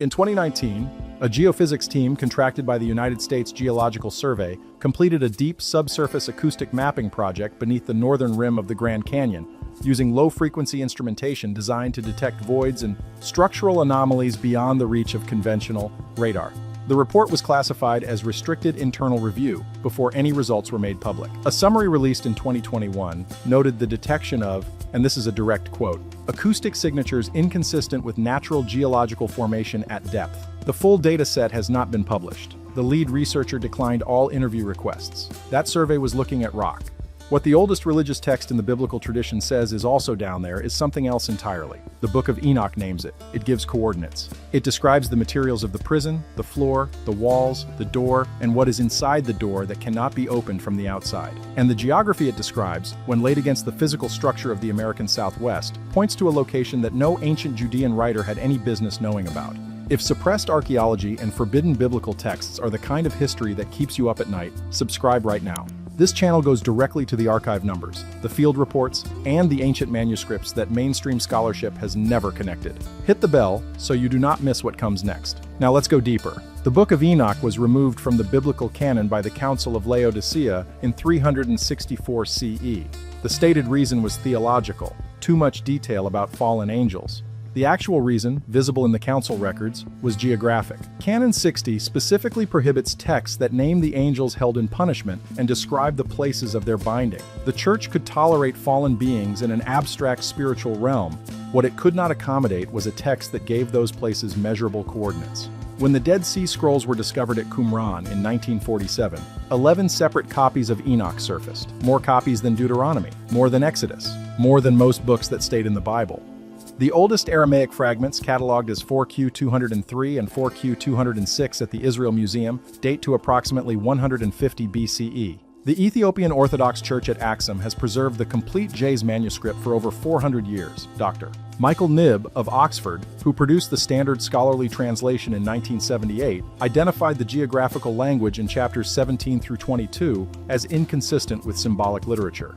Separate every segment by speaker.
Speaker 1: In 2019, a geophysics team contracted by the United States Geological Survey completed a deep subsurface acoustic mapping project beneath the northern rim of the Grand Canyon, using low-frequency instrumentation designed to detect voids and structural anomalies beyond the reach of conventional radar. The report was classified as restricted internal review before any results were made public. A summary released in 2021 noted the detection of, and this is a direct quote, acoustic signatures inconsistent with natural geological formation at depth. The full data set has not been published. The lead researcher declined all interview requests. That survey was looking at rock. What the oldest religious text in the biblical tradition says is also down there is something else entirely. The Book of Enoch names it. It gives coordinates. It describes the materials of the prison, the floor, the walls, the door, and what is inside the door that cannot be opened from the outside. And the geography it describes, when laid against the physical structure of the American Southwest, points to a location that no ancient Judean writer had any business knowing about. If suppressed archaeology and forbidden biblical texts are the kind of history that keeps you up at night, subscribe right now. This channel goes directly to the archive numbers, the field reports, and the ancient manuscripts that mainstream scholarship has never connected. Hit the bell so you do not miss what comes next. Now let's go deeper. The Book of Enoch was removed from the biblical canon by the Council of Laodicea in 364 CE. The stated reason was theological, too much detail about fallen angels. The actual reason, visible in the council records, was geographic. Canon 60 specifically prohibits texts that name the angels held in punishment and describe the places of their binding. The church could tolerate fallen beings in an abstract spiritual realm. What it could not accommodate was a text that gave those places measurable coordinates. When the Dead Sea Scrolls were discovered at Qumran in 1947, 11 separate copies of Enoch surfaced. More copies than Deuteronomy, more than Exodus, more than most books that stayed in the Bible. The oldest Aramaic fragments, catalogued as 4Q 203 and 4Q 206 at the Israel Museum, date to approximately 150 BCE. The Ethiopian Orthodox Church at Axum has preserved the complete Jay's manuscript for over 400 years. Dr. Michael Knibb of Oxford, who produced the standard scholarly translation in 1978, identified the geographical language in chapters 17 through 22 as inconsistent with symbolic literature.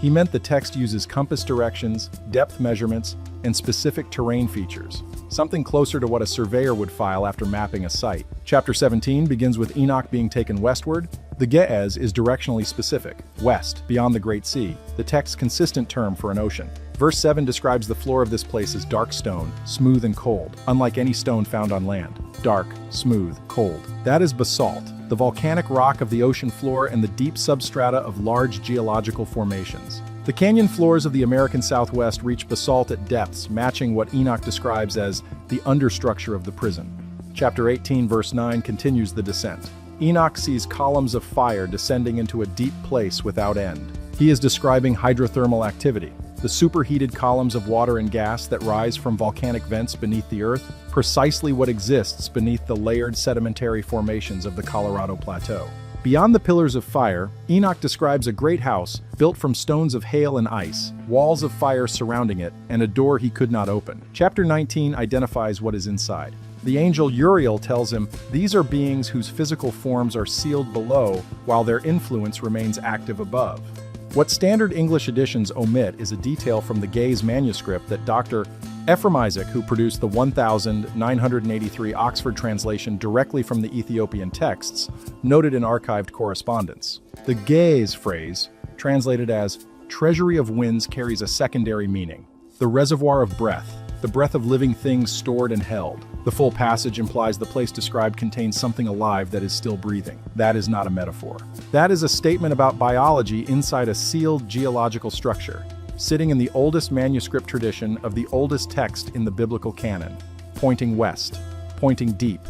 Speaker 1: He meant the text uses compass directions, depth measurements, and specific terrain features, something closer to what a surveyor would file after mapping a site. Chapter 17 begins with Enoch being taken westward. The Ge'ez is directionally specific, west, beyond the Great Sea, the text's consistent term for an ocean. Verse 7 describes the floor of this place as dark stone, smooth and cold, unlike any stone found on land. Dark, smooth, cold. That is basalt, the volcanic rock of the ocean floor and the deep substrata of large geological formations. The canyon floors of the American Southwest reach basalt at depths matching what Enoch describes as the understructure of the prison. Chapter 18 verse 9 continues the descent. Enoch sees columns of fire descending into a deep place without end. He is describing hydrothermal activity, the superheated columns of water and gas that rise from volcanic vents beneath the earth, precisely what exists beneath the layered sedimentary formations of the Colorado Plateau. Beyond the pillars of fire, Enoch describes a great house built from stones of hail and ice, walls of fire surrounding it, and a door he could not open. Chapter 19 identifies what is inside. The angel Uriel tells him these are beings whose physical forms are sealed below while their influence remains active above. What standard English editions omit is a detail from the Gay's manuscript that Dr. Ephraim Isaac, who produced the 1983 Oxford translation directly from the Ethiopian texts, noted in archived correspondence. The Gay's phrase, translated as treasury of winds, carries a secondary meaning. The reservoir of breath, the breath of living things stored and held. The full passage implies the place described contains something alive that is still breathing. That is not a metaphor. That is a statement about biology inside a sealed geological structure, sitting in the oldest manuscript tradition of the oldest text in the biblical canon, pointing west, pointing deep,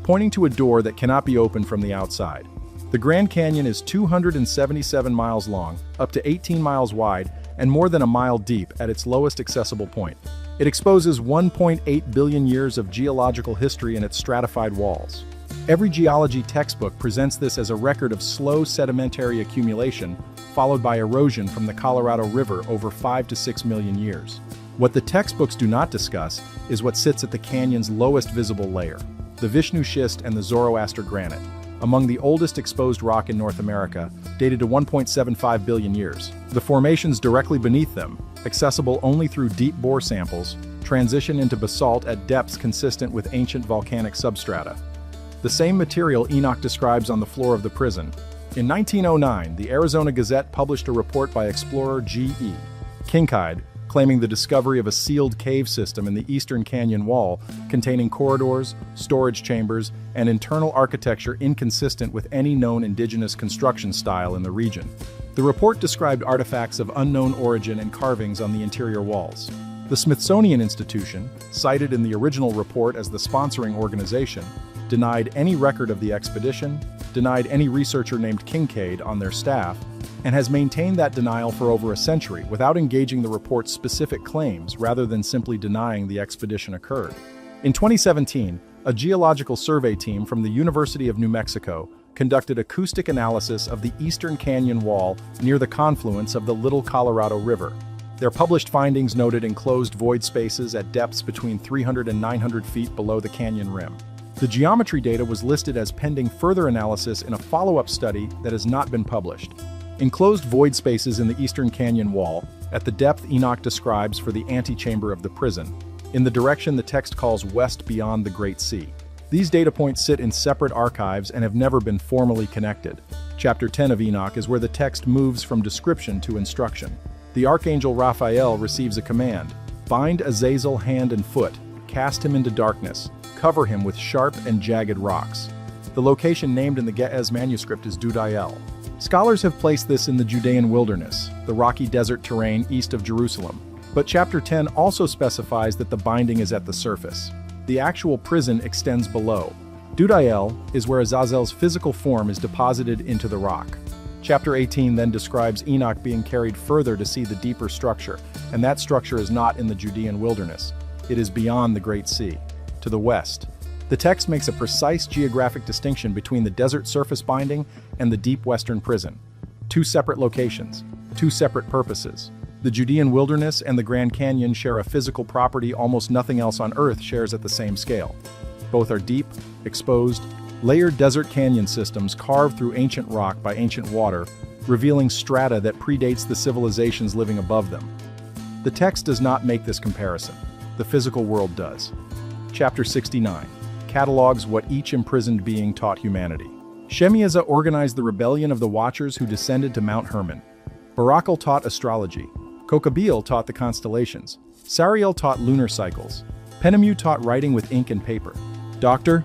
Speaker 1: pointing to a door that cannot be opened from the outside. The Grand Canyon is 277 miles long, up to 18 miles wide, and more than a mile deep at its lowest accessible point. It exposes 1.8 billion years of geological history in its stratified walls. Every geology textbook presents this as a record of slow sedimentary accumulation, followed by erosion from the Colorado River over 5 to 6 million years. What the textbooks do not discuss is what sits at the canyon's lowest visible layer, the Vishnu schist and the Zoroaster granite, among the oldest exposed rock in North America, dated to 1.75 billion years. The formations directly beneath them, accessible only through deep bore samples, transition into basalt at depths consistent with ancient volcanic substrata. The same material Enoch describes on the floor of the prison. In 1909, the Arizona Gazette published a report by explorer G.E. Kincaid, claiming the discovery of a sealed cave system in the eastern canyon wall containing corridors, storage chambers, and internal architecture inconsistent with any known indigenous construction style in the region. The report described artifacts of unknown origin and carvings on the interior walls. The Smithsonian Institution, cited in the original report as the sponsoring organization, denied any record of the expedition, denied any researcher named Kincaid on their staff, and has maintained that denial for over a century without engaging the report's specific claims rather than simply denying the expedition occurred. In 2017, a geological survey team from the University of New Mexico conducted acoustic analysis of the eastern canyon wall near the confluence of the Little Colorado River. Their published findings noted enclosed void spaces at depths between 300 and 900 feet below the canyon rim. The geometry data was listed as pending further analysis in a follow-up study that has not been published. Enclosed void spaces in the eastern canyon wall, at the depth Enoch describes for the antechamber of the prison, in the direction the text calls west beyond the Great Sea. These data points sit in separate archives and have never been formally connected. Chapter 10 of Enoch is where the text moves from description to instruction. The archangel Raphael receives a command: bind Azazel hand and foot, cast him into darkness, cover him with sharp and jagged rocks. The location named in the Ge'ez manuscript is Dudael. Scholars have placed this in the Judean wilderness, the rocky desert terrain east of Jerusalem. But chapter 10 also specifies that the binding is at the surface. The actual prison extends below. Dudael is where Azazel's physical form is deposited into the rock. Chapter 18 then describes Enoch being carried further to see the deeper structure, and that structure is not in the Judean wilderness. It is beyond the Great Sea, to the west. The text makes a precise geographic distinction between the desert surface binding and the deep western prison. Two separate locations, two separate purposes. The Judean wilderness and the Grand Canyon share a physical property almost nothing else on Earth shares at the same scale. Both are deep, exposed, layered desert canyon systems carved through ancient rock by ancient water, revealing strata that predates the civilizations living above them. The text does not make this comparison. The physical world does. Chapter 69 catalogues what each imprisoned being taught humanity. Shemiaza organized the rebellion of the Watchers who descended to Mount Hermon. Barakal taught astrology. Kokabeel taught the constellations. Sariel taught lunar cycles. Penemu taught writing with ink and paper. Dr.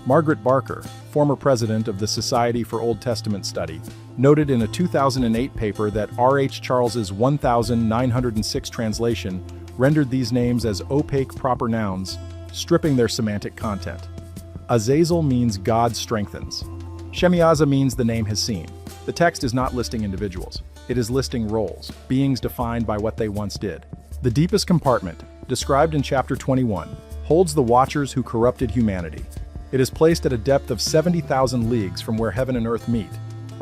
Speaker 1: Margaret Barker, former president of the Society for Old Testament Study, noted in a 2008 paper that R.H. Charles's 1906 translation rendered these names as opaque proper nouns, stripping their semantic content. Azazel means God strengthens. Shemiaza means the name has seen. The text is not listing individuals. It is listing roles, beings defined by what they once did. The deepest compartment, described in chapter 21, holds the Watchers who corrupted humanity. It is placed at a depth of 70,000 leagues from where heaven and earth meet.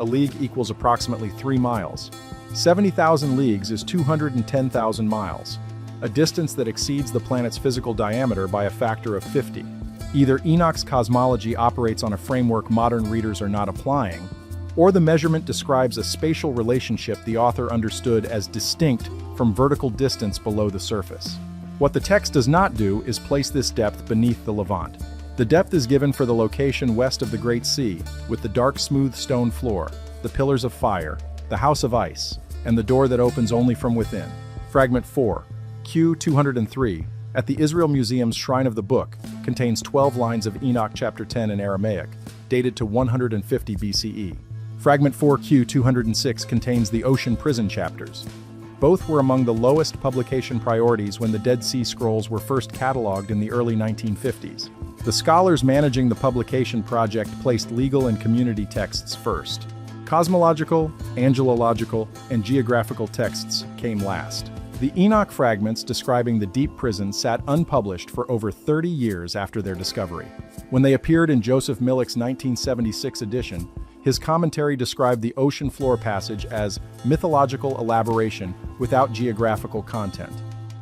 Speaker 1: A league equals approximately 3 miles. 70,000 leagues is 210,000 miles, a distance that exceeds the planet's physical diameter by a factor of 50. Either Enoch's cosmology operates on a framework modern readers are not applying, or the measurement describes a spatial relationship the author understood as distinct from vertical distance below the surface. What the text does not do is place this depth beneath the Levant. The depth is given for the location west of the Great Sea, with the dark smooth stone floor, the pillars of fire, the house of ice, and the door that opens only from within. Fragment 4, Q 203, at the Israel Museum's Shrine of the Book, contains 12 lines of Enoch chapter 10 in Aramaic, dated to 150 BCE. Fragment 4Q 206 contains the Ocean Prison chapters. Both were among the lowest publication priorities when the Dead Sea Scrolls were first catalogued in the early 1950s. The scholars managing the publication project placed legal and community texts first. Cosmological, angelological, and geographical texts came last. The Enoch fragments describing the deep prison sat unpublished for over 30 years after their discovery. When they appeared in Joseph Millick's 1976 edition, his commentary described the ocean floor passage as mythological elaboration without geographical content.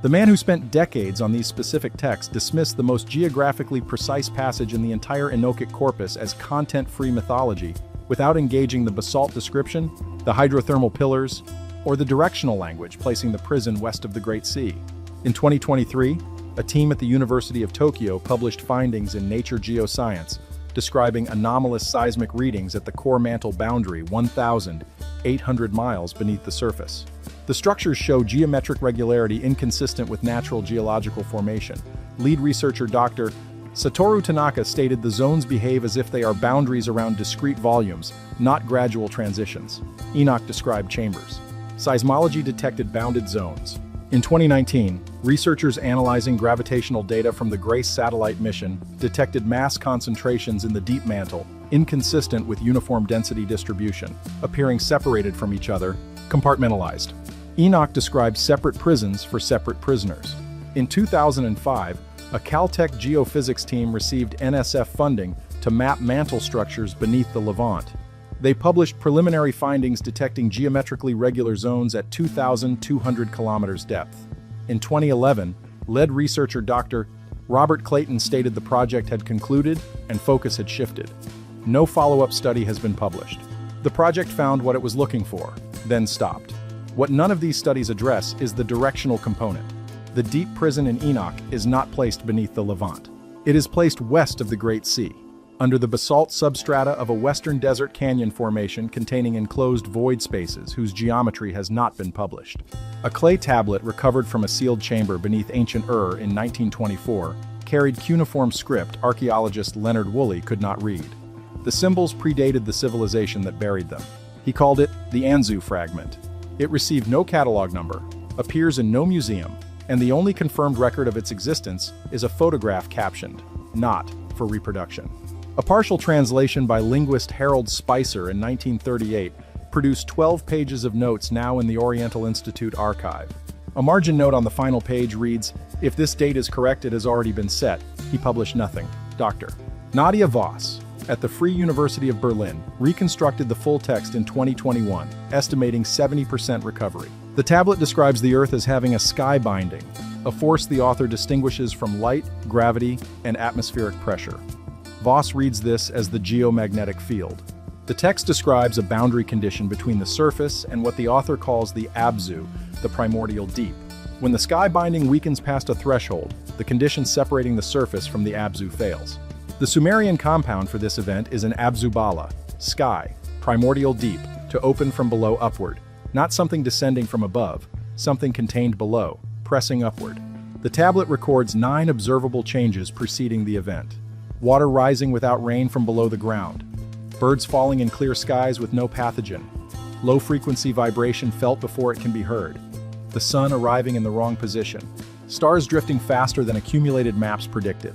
Speaker 1: The man who spent decades on these specific texts dismissed the most geographically precise passage in the entire Enochic corpus as content-free mythology, without engaging the basalt description, the hydrothermal pillars, or the directional language placing the prison west of the Great Sea. In 2023, a team at the University of Tokyo published findings in Nature Geoscience describing anomalous seismic readings at the core mantle boundary 1,800 miles beneath the surface. The structures show geometric regularity inconsistent with natural geological formation. Lead researcher Dr. Satoru Tanaka stated the zones behave as if they are boundaries around discrete volumes, not gradual transitions. Enoch described chambers. Seismology detected bounded zones. In 2019, researchers analyzing gravitational data from the GRACE satellite mission detected mass concentrations in the deep mantle, inconsistent with uniform density distribution, appearing separated from each other, compartmentalized. Enoch described separate prisons for separate prisoners. In 2005, a Caltech geophysics team received NSF funding to map mantle structures beneath the Levant. They published preliminary findings detecting geometrically regular zones at 2,200 kilometers depth. In 2011, lead researcher Dr. Robert Clayton stated the project had concluded and focus had shifted. No follow-up study has been published. The project found what it was looking for, then stopped. What none of these studies address is the directional component. The deep prison in Enoch is not placed beneath the Levant. It is placed west of the Great Sea, under the basalt substrata of a western desert canyon formation containing enclosed void spaces whose geometry has not been published. A clay tablet recovered from a sealed chamber beneath ancient Ur in 1924 carried cuneiform script archaeologist Leonard Woolley could not read. The symbols predated the civilization that buried them. He called it the Anzu fragment. It received no catalog number, appears in no museum, and the only confirmed record of its existence is a photograph captioned, "Not for reproduction." A partial translation by linguist Harold Spicer in 1938 produced 12 pages of notes now in the Oriental Institute archive. A margin note on the final page reads, "If this date is correct, it has already been set." He published nothing. Dr. Nadia Voss, at the Free University of Berlin, reconstructed the full text in 2021, estimating 70% recovery. The tablet describes the Earth as having a sky binding, a force the author distinguishes from light, gravity, and atmospheric pressure. Voss reads this as the geomagnetic field. The text describes a boundary condition between the surface and what the author calls the Abzu, the primordial deep. When the sky binding weakens past a threshold, the condition separating the surface from the Abzu fails. The Sumerian compound for this event is an Abzubala, sky, primordial deep, to open from below upward. Not something descending from above, something contained below, pressing upward. The tablet records 9 observable changes preceding the event. Water rising without rain from below the ground. Birds falling in clear skies with no pathogen. Low-frequency vibration felt before it can be heard. The sun arriving in the wrong position. Stars drifting faster than accumulated maps predicted.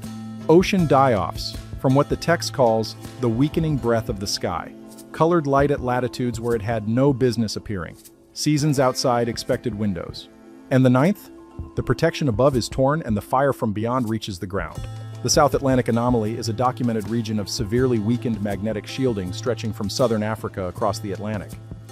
Speaker 1: Ocean die-offs, from what the text calls the weakening breath of the sky. Colored light at latitudes where it had no business appearing. Seasons outside expected windows. And the 9th? The protection above is torn and the fire from beyond reaches the ground. The South Atlantic anomaly is a documented region of severely weakened magnetic shielding stretching from southern Africa across the Atlantic.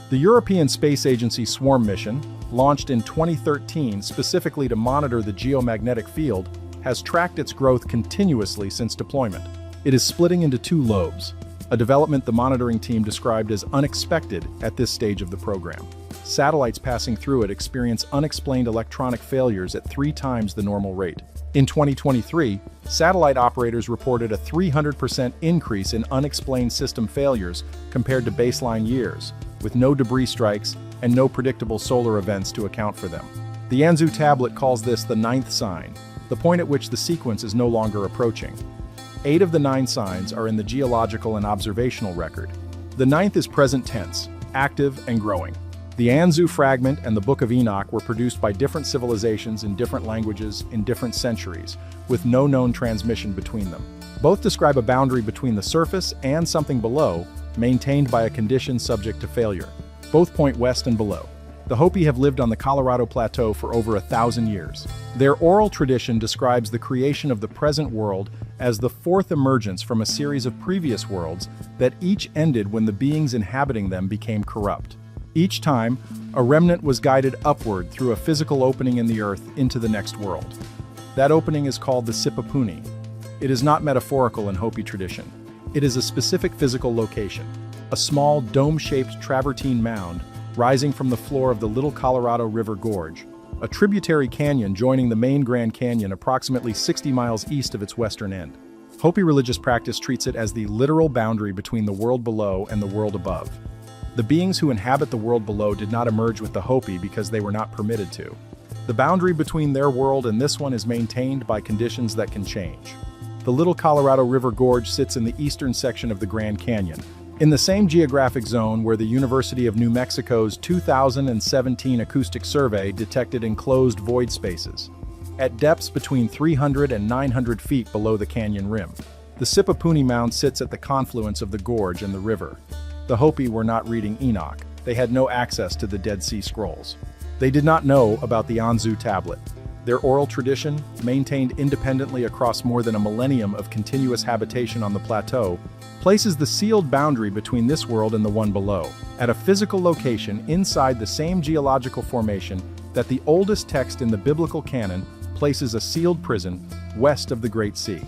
Speaker 1: The European Space Agency Swarm mission, launched in 2013 specifically to monitor the geomagnetic field, has tracked its growth continuously since deployment. It is splitting into 2 lobes, a development the monitoring team described as unexpected at this stage of the program. Satellites passing through it experience unexplained electronic failures at 3 times the normal rate. In 2023, satellite operators reported a 300% increase in unexplained system failures compared to baseline years, with no debris strikes and no predictable solar events to account for them. The Anzu tablet calls this the 9th sign, the point at which the sequence is no longer approaching. 8 of the 9 signs are in the geological and observational record. The 9th is present tense, active and growing. The Anzu fragment and the Book of Enoch were produced by different civilizations in different languages in different centuries, with no known transmission between them. Both describe a boundary between the surface and something below, maintained by a condition subject to failure. Both point west and below. The Hopi have lived on the Colorado Plateau for over 1,000 years. Their oral tradition describes the creation of the present world as the 4th emergence from a series of previous worlds that each ended when the beings inhabiting them became corrupt. Each time, a remnant was guided upward through a physical opening in the earth into the next world. That opening is called the Sipapuni. It is not metaphorical in Hopi tradition. It is a specific physical location, a small dome-shaped travertine mound rising from the floor of the Little Colorado River Gorge, a tributary canyon joining the main Grand Canyon approximately 60 miles east of its western end. Hopi religious practice treats it as the literal boundary between the world below and the world above. The beings who inhabit the world below did not emerge with the Hopi because they were not permitted to. The boundary between their world and this one is maintained by conditions that can change. The Little Colorado River Gorge sits in the eastern section of the Grand Canyon, in the same geographic zone where the University of New Mexico's 2017 acoustic survey detected enclosed void spaces, at depths between 300 and 900 feet below the canyon rim. The Sipapuni Mound sits at the confluence of the gorge and the river. The Hopi were not reading Enoch. They had no access to the Dead Sea Scrolls. They did not know about the Anzu tablet. Their oral tradition, maintained independently across more than a millennium of continuous habitation on the plateau, places the sealed boundary between this world and the one below, at a physical location inside the same geological formation that the oldest text in the biblical canon places a sealed prison west of the Great Sea.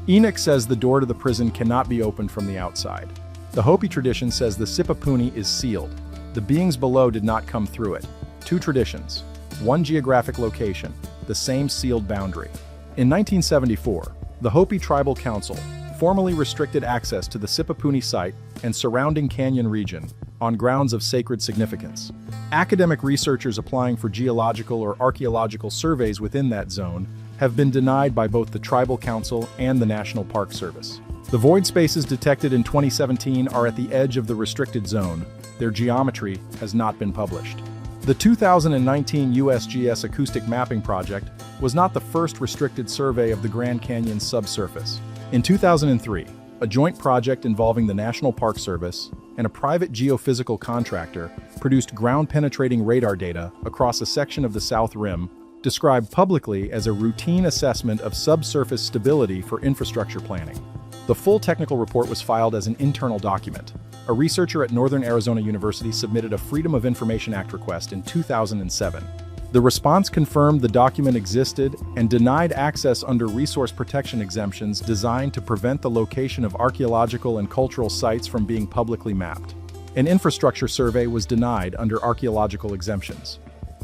Speaker 1: Enoch says the door to the prison cannot be opened from the outside. The Hopi tradition says the Sipapuni is sealed. The beings below did not come through it. Two traditions, one geographic location, the same sealed boundary. In 1974, the Hopi Tribal Council formally restricted access to the Sipapuni site and surrounding canyon region on grounds of sacred significance. Academic researchers applying for geological or archaeological surveys within that zone have been denied by both the Tribal Council and the National Park Service. The void spaces detected in 2017 are at the edge of the restricted zone. Their geometry has not been published. The 2019 USGS Acoustic Mapping Project was not the first restricted survey of the Grand Canyon's subsurface. In 2003, a joint project involving the National Park Service and a private geophysical contractor produced ground-penetrating radar data across a section of the South Rim, described publicly as a routine assessment of subsurface stability for infrastructure planning. The full technical report was filed as an internal document. A researcher at Northern Arizona University submitted a Freedom of Information Act request in 2007. The response confirmed the document existed and denied access under resource protection exemptions designed to prevent the location of archaeological and cultural sites from being publicly mapped. An infrastructure survey was denied under archaeological exemptions.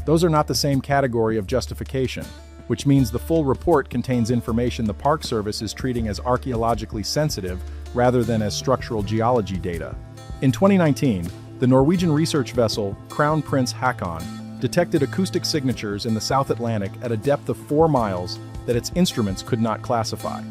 Speaker 1: Those are not the same category of justification, which means the full report contains information the Park Service is treating as archaeologically sensitive rather than as structural geology data. In 2019, the Norwegian research vessel Crown Prince Haakon detected acoustic signatures in the South Atlantic at a depth of 4 miles that its instruments could not classify.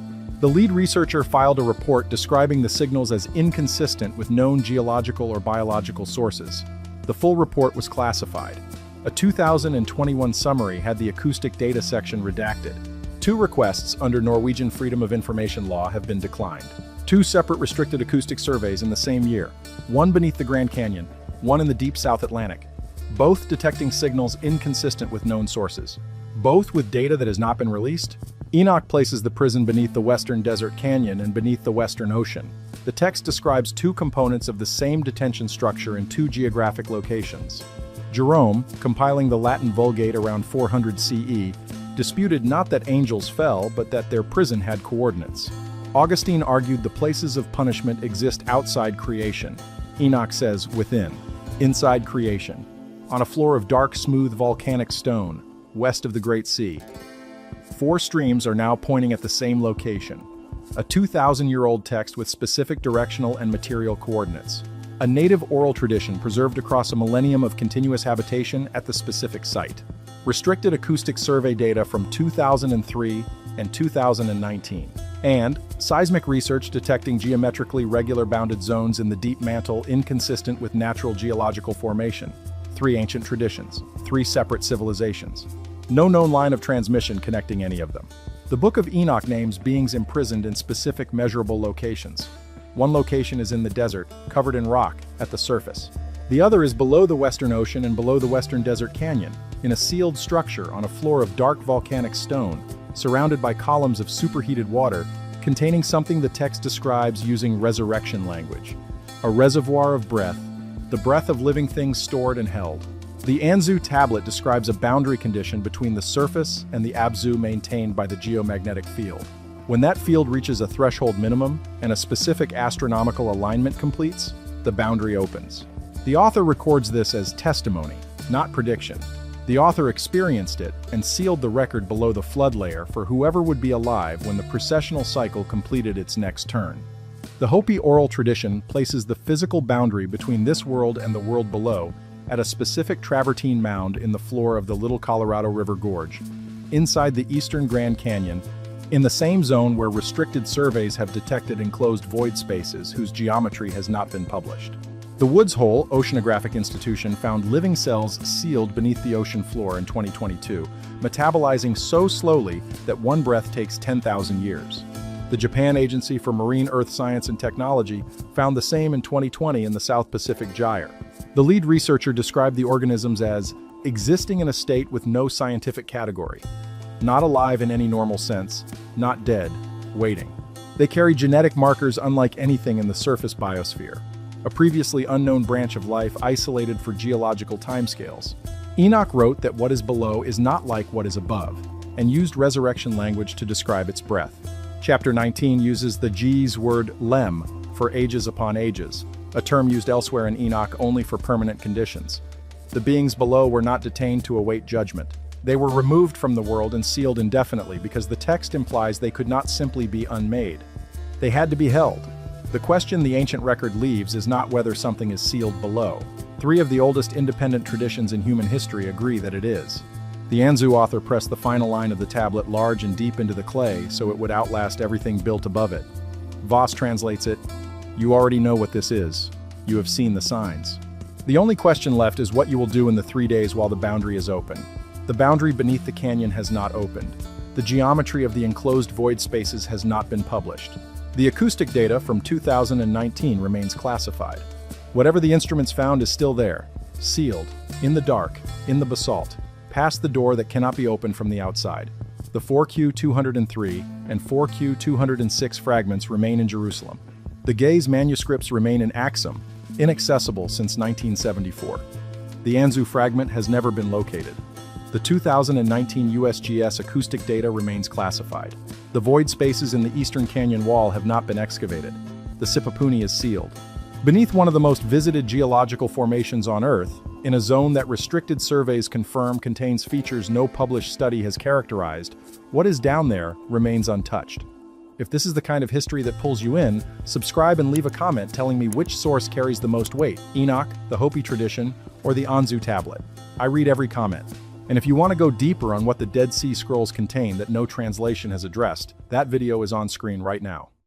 Speaker 1: The lead researcher filed a report describing the signals as inconsistent with known geological or biological sources. The full report was classified. A 2021 summary had the acoustic data section redacted. 2 requests under Norwegian Freedom of Information law have been declined. 2 separate restricted acoustic surveys in the same year, one beneath the Grand Canyon, one in the deep South Atlantic, both detecting signals inconsistent with known sources, both with data that has not been released. Enoch places the prison beneath the Western Desert Canyon and beneath the Western Ocean. The text describes 2 components of the same detention structure in 2 geographic locations. Jerome, compiling the Latin Vulgate around 400 CE, disputed not that angels fell, but that their prison had coordinates. Augustine argued the places of punishment exist outside creation. Enoch says within, inside creation, on a floor of dark, smooth volcanic stone, west of the Great Sea. 4 streams are now pointing at the same location. A 2,000-year-old text with specific directional and material coordinates. A native oral tradition preserved across a millennium of continuous habitation at the specific site. Restricted acoustic survey data from 2003 and 2019. And seismic research detecting geometrically regular bounded zones in the deep mantle inconsistent with natural geological formation. 3 ancient traditions, 3 separate civilizations. No known line of transmission connecting any of them. The Book of Enoch names beings imprisoned in specific measurable locations. One location is in the desert, covered in rock, at the surface. The other is below the Western Ocean and below the Western Desert Canyon, in a sealed structure on a floor of dark volcanic stone, surrounded by columns of superheated water, containing something the text describes using resurrection language. A reservoir of breath, the breath of living things stored and held. The Anzu tablet describes a boundary condition between the surface and the Abzu maintained by the geomagnetic field. When that field reaches a threshold minimum and a specific astronomical alignment completes, the boundary opens. The author records this as testimony, not prediction. The The author experienced it and sealed the record below the flood layer for whoever would be alive when the precessional cycle completed its next turn. The Hopi oral tradition places the physical boundary between this world and the world below at a specific travertine mound in the floor of the Little Colorado River Gorge, inside the eastern Grand Canyon, in the same zone where restricted surveys have detected enclosed void spaces whose geometry has not been published. The Woods Hole Oceanographic Institution found living cells sealed beneath the ocean floor in 2022, metabolizing so slowly that one breath takes 10,000 years. The Japan Agency for Marine Earth Science and Technology found the same in 2020 in the South Pacific Gyre. The lead researcher described the organisms as existing in a state with no scientific category, not alive in any normal sense, not dead, waiting. They carry genetic markers unlike anything in the surface biosphere, a previously unknown branch of life isolated for geological timescales. Enoch wrote that what is below is not like what is above, and used resurrection language to describe its breath. Chapter 19 uses the G's word lem for ages upon ages, a term used elsewhere in Enoch only for permanent conditions. The beings below were not detained to await judgment. They were removed from the world and sealed indefinitely because the text implies they could not simply be unmade. They had to be held. The question the ancient record leaves is not whether something is sealed below. 3 of the oldest independent traditions in human history agree that it is. The Anzu author pressed the final line of the tablet large and deep into the clay so it would outlast everything built above it. Voss translates it, "You already know what this is. You have seen the signs." The only question left is what you will do in the 3 days while the boundary is open. The boundary beneath the canyon has not opened. The geometry of the enclosed void spaces has not been published. The acoustic data from 2019 remains classified. Whatever the instruments found is still there, sealed, in the dark, in the basalt, past the door that cannot be opened from the outside. The 4Q203 and 4Q206 fragments remain in Jerusalem. The Gaze manuscripts remain in Axum, inaccessible since 1974. The Anzu fragment has never been located. The 2019 USGS acoustic data remains classified. The void spaces in the eastern canyon wall have not been excavated. The Sipapuni is sealed. Beneath one of the most visited geological formations on Earth, in a zone that restricted surveys confirm contains features no published study has characterized, what is down there remains untouched. If this is the kind of history that pulls you in, subscribe and leave a comment telling me which source carries the most weight, Enoch, the Hopi tradition, or the Anzu tablet. I read every comment. And if you want to go deeper on what the Dead Sea Scrolls contain that no translation has addressed, that video is on screen right now.